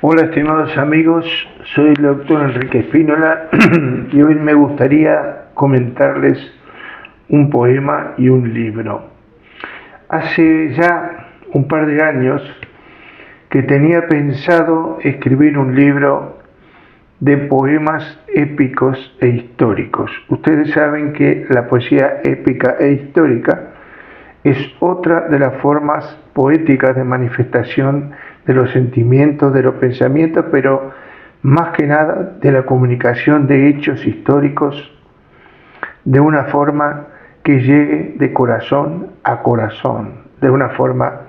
Hola estimados amigos, soy el doctor Enrique Espínola y hoy me gustaría comentarles un poema y un libro. Hace ya un par de años que tenía pensado escribir un libro de poemas épicos e históricos. Ustedes saben que la poesía épica e histórica es otra de las formas poéticas de manifestación de los sentimientos, de los pensamientos, pero más que nada de la comunicación de hechos históricos de una forma que llegue de corazón a corazón, de una forma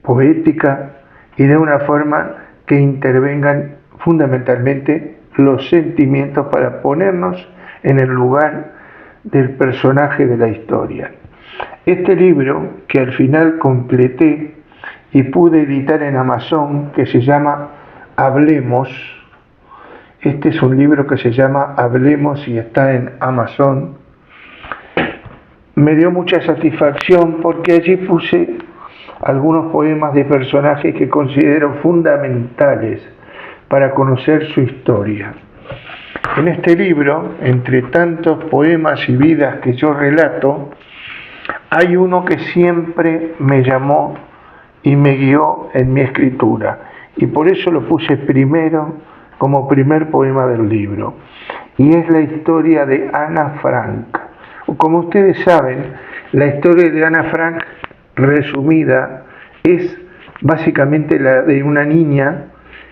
poética y de una forma que intervengan fundamentalmente los sentimientos para ponernos en el lugar del personaje de la historia. Este libro, que al final completé y pude editar en Amazon, que se llama Hablemos, este es un libro que se llama Hablemos y está en Amazon, me dio mucha satisfacción porque allí puse algunos poemas de personajes que considero fundamentales para conocer su historia. En este libro, entre tantos poemas y vidas que yo relato, hay uno que siempre me llamó y me guió en mi escritura, y por eso lo puse primero como primer poema del libro, y es la historia de Ana Frank. Como ustedes saben, la historia de Ana Frank, resumida, es básicamente la de una niña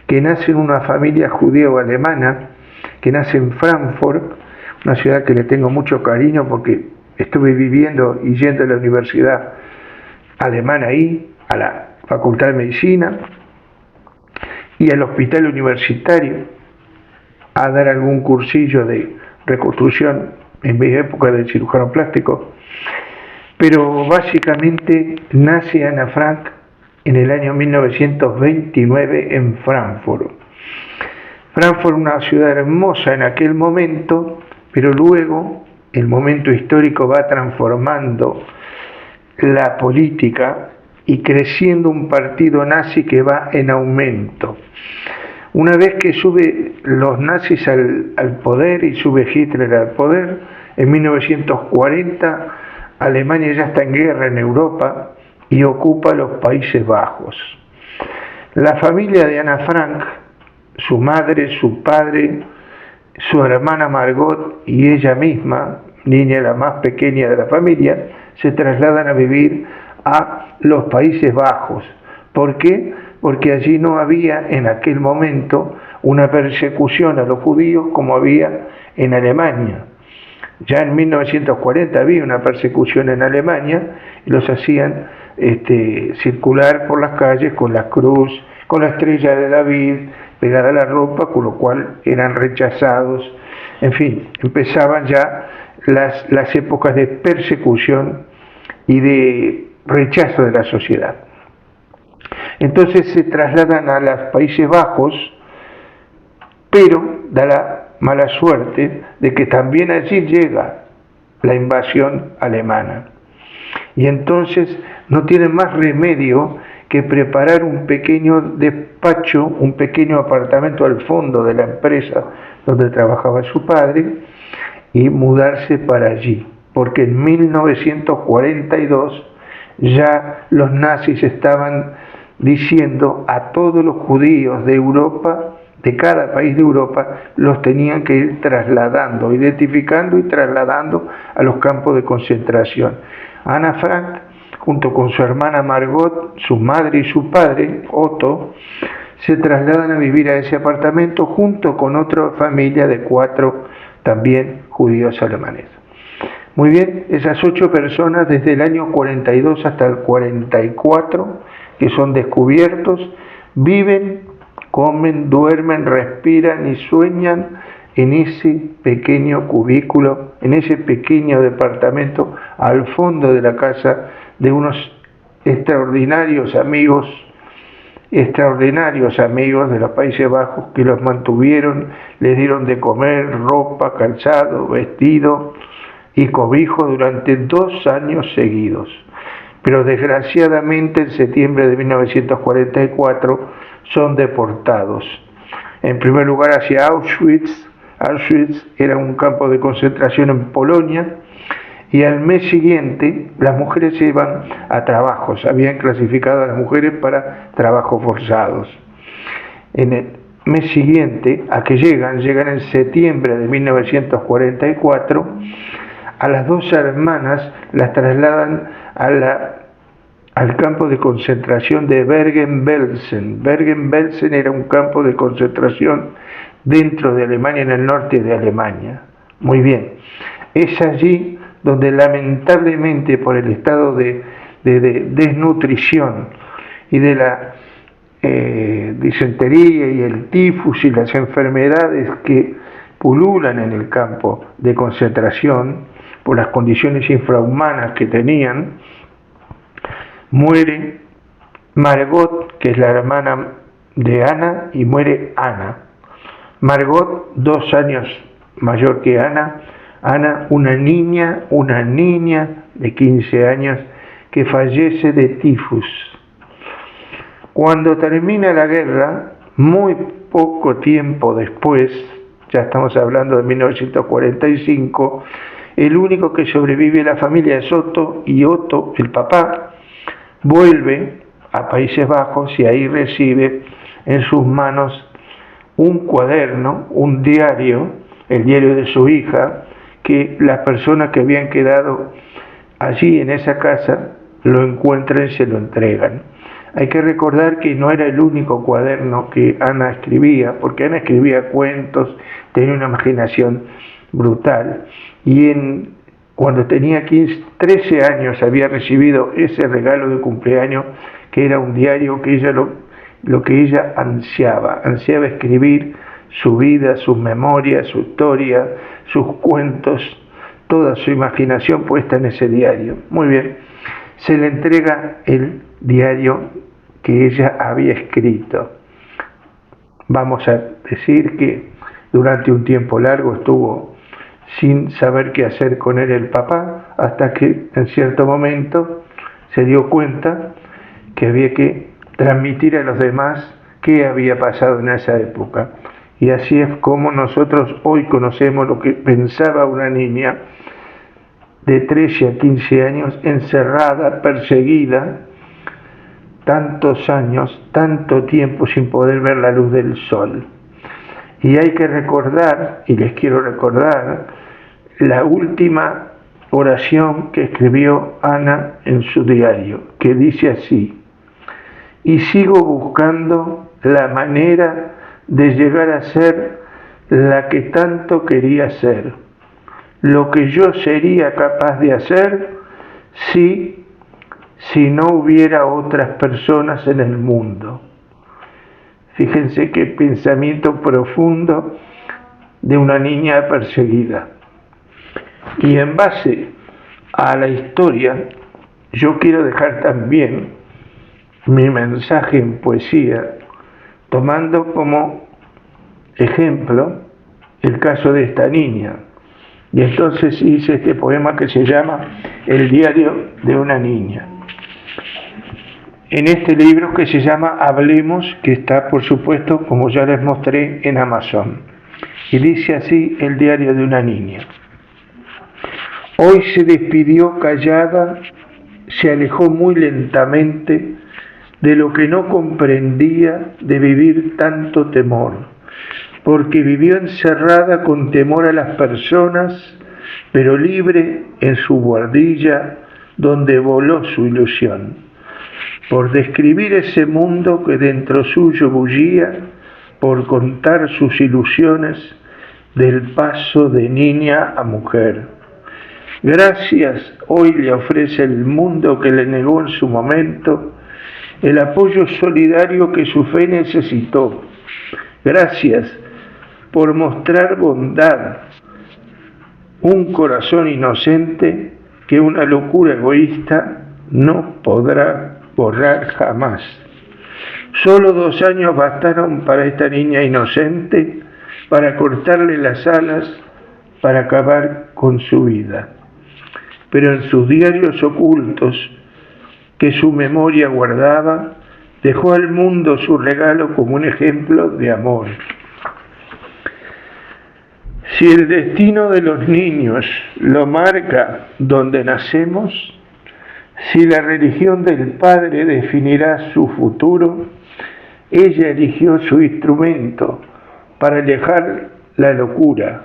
que nace en una familia judeo-alemana, que nace en Frankfurt, una ciudad que le tengo mucho cariño porque estuve viviendo y yendo a la universidad alemana ahí, a la Facultad de Medicina y al hospital universitario a dar algún cursillo de reconstrucción en mi época de cirujano plástico. Pero básicamente nace Ana Frank en el año 1929 en Frankfurt. Frankfurt, una ciudad hermosa en aquel momento, pero luego el momento histórico va transformando la política y creciendo un partido nazi que va en aumento. Una vez que sube los nazis al poder y sube Hitler al poder, en 1940 Alemania ya está en guerra en Europa y ocupa los Países Bajos. La familia de Ana Frank, su madre, su padre, su hermana Margot y ella misma, niña la más pequeña de la familia, se trasladan a vivir a los Países Bajos. ¿Por qué? Porque allí no había en aquel momento una persecución a los judíos como había en Alemania. Ya en 1940 había una persecución en Alemania y los hacían circular por las calles con la cruz, con la estrella de David pegada a la ropa, con lo cual eran rechazados. En fin, empezaban ya las épocas de persecución y de rechazo de la sociedad. Entonces se trasladan a los Países Bajos, pero da la mala suerte de que también allí llega la invasión alemana. Y entonces no tienen más remedio que preparar un pequeño despacho, un pequeño apartamento al fondo de la empresa donde trabajaba su padre y mudarse para allí, porque en 1942 ya los nazis estaban diciendo a todos los judíos de Europa, de cada país de Europa, los tenían que ir trasladando, identificando y trasladando a los campos de concentración. Ana Frank, junto con su hermana Margot, su madre y su padre, Otto, se trasladan a vivir a ese apartamento junto con otra familia de 4 también judíos alemanes. Muy bien, esas 8 personas desde el año 42 hasta el 44, que son descubiertos, viven, comen, duermen, respiran y sueñan en ese pequeño cubículo, en ese pequeño departamento al fondo de la casa de unos extraordinarios amigos de los Países Bajos que los mantuvieron, les dieron de comer, ropa, calzado, vestido y cobijo durante 2 años seguidos. Pero desgraciadamente en septiembre de 1944 son deportados. En primer lugar hacia Auschwitz. Auschwitz era un campo de concentración en Polonia, y al mes siguiente las mujeres se iban a trabajos, habían clasificado a las mujeres para trabajos forzados. En el mes siguiente, a que llegan en septiembre de 1944, a las dos hermanas las trasladan al campo de concentración de Bergen-Belsen. Bergen-Belsen era un campo de concentración dentro de Alemania, en el norte de Alemania. Muy bien, es allí donde lamentablemente por el estado de desnutrición y de la disentería y el tifus y las enfermedades que pululan en el campo de concentración, por las condiciones infrahumanas que tenían, muere Margot, que es la hermana de Ana, y muere Ana. Margot, 2 años mayor que Ana, una niña de 15 años que fallece de tifus. Cuando termina la guerra, muy poco tiempo después, ya estamos hablando de 1945, el único que sobrevive de la familia es Otto, y Otto, el papá, vuelve a Países Bajos y ahí recibe en sus manos un cuaderno, un diario, el diario de su hija, que las personas que habían quedado allí en esa casa lo encuentran y se lo entregan. Hay que recordar que no era el único cuaderno que Ana escribía, porque Ana escribía cuentos, tenía una imaginación brutal, y cuando tenía 13 años había recibido ese regalo de cumpleaños, que era un diario que ella lo que ella ansiaba escribir su vida, sus memorias, su historia, sus cuentos, toda su imaginación puesta en ese diario. Muy bien, se le entrega el diario que ella había escrito. Vamos a decir que durante un tiempo largo estuvo sin saber qué hacer con él el papá, hasta que en cierto momento se dio cuenta que había que transmitir a los demás qué había pasado en esa época. Y así es como nosotros hoy conocemos lo que pensaba una niña de 13 a 15 años, encerrada, perseguida, tantos años, tanto tiempo sin poder ver la luz del sol. Y hay que recordar, y les quiero recordar, la última oración que escribió Ana en su diario, que dice así: y sigo buscando la manera de llegar a ser la que tanto quería ser, lo que yo sería capaz de hacer si no hubiera otras personas en el mundo. Fíjense qué pensamiento profundo de una niña perseguida. Y en base a la historia, yo quiero dejar también mi mensaje en poesía, tomando como ejemplo el caso de esta niña. Y entonces hice este poema que se llama El diario de una niña. En este libro que se llama Hablemos, que está, por supuesto, como ya les mostré, en Amazon. Y dice así el diario de una niña. Hoy se despidió callada, se alejó muy lentamente de lo que no comprendía de vivir tanto temor, porque vivió encerrada con temor a las personas, pero libre en su buhardilla donde voló su ilusión, por describir ese mundo que dentro suyo bullía, por contar sus ilusiones del paso de niña a mujer. Gracias hoy le ofrece el mundo que le negó en su momento el apoyo solidario que su fe necesitó. Gracias por mostrar bondad, un corazón inocente que una locura egoísta no podrá borrar jamás. Solo 2 años bastaron para esta niña inocente para cortarle las alas, para acabar con su vida. Pero en sus diarios ocultos que su memoria guardaba, dejó al mundo su regalo como un ejemplo de amor. Si el destino de los niños lo marca donde nacemos, si la religión del Padre definirá su futuro, ella eligió su instrumento para alejar la locura.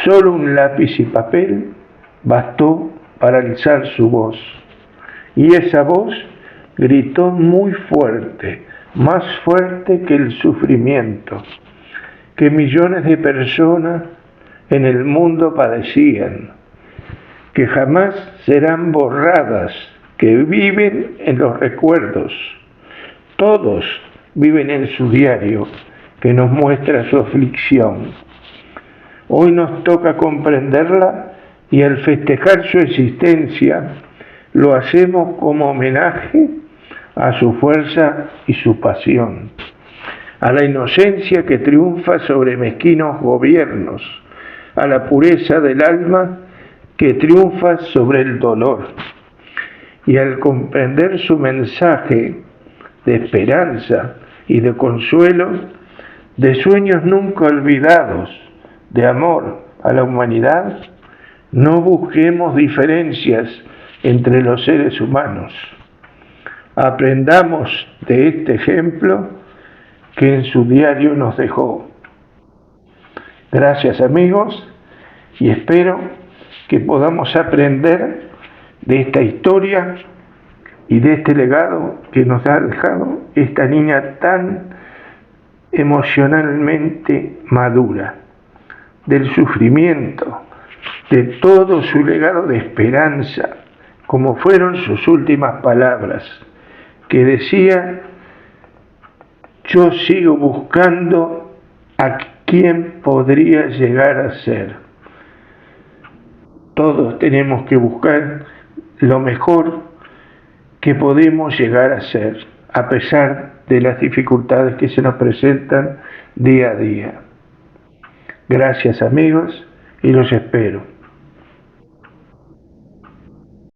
Solo un lápiz y papel bastó para alzar su voz. Y esa voz gritó muy fuerte, más fuerte que el sufrimiento, que millones de personas en el mundo padecían, que jamás serán borradas, que viven en los recuerdos. Todos viven en su diario, que nos muestra su aflicción. Hoy nos toca comprenderla y al festejar su existencia, lo hacemos como homenaje a su fuerza y su pasión, a la inocencia que triunfa sobre mezquinos gobiernos, a la pureza del alma que triunfa sobre el dolor. Y al comprender su mensaje de esperanza y de consuelo, de sueños nunca olvidados, de amor a la humanidad, no busquemos diferencias entre los seres humanos. Aprendamos de este ejemplo que en su diario nos dejó. Gracias, amigos, y espero que podamos aprender de esta historia y de este legado que nos ha dejado esta niña tan emocionalmente madura, del sufrimiento, de todo su legado de esperanza, como fueron sus últimas palabras, que decía: yo sigo buscando a quien podría llegar a ser. Todos tenemos que buscar lo mejor que podemos llegar a ser, a pesar de las dificultades que se nos presentan día a día. Gracias, amigos, y los espero.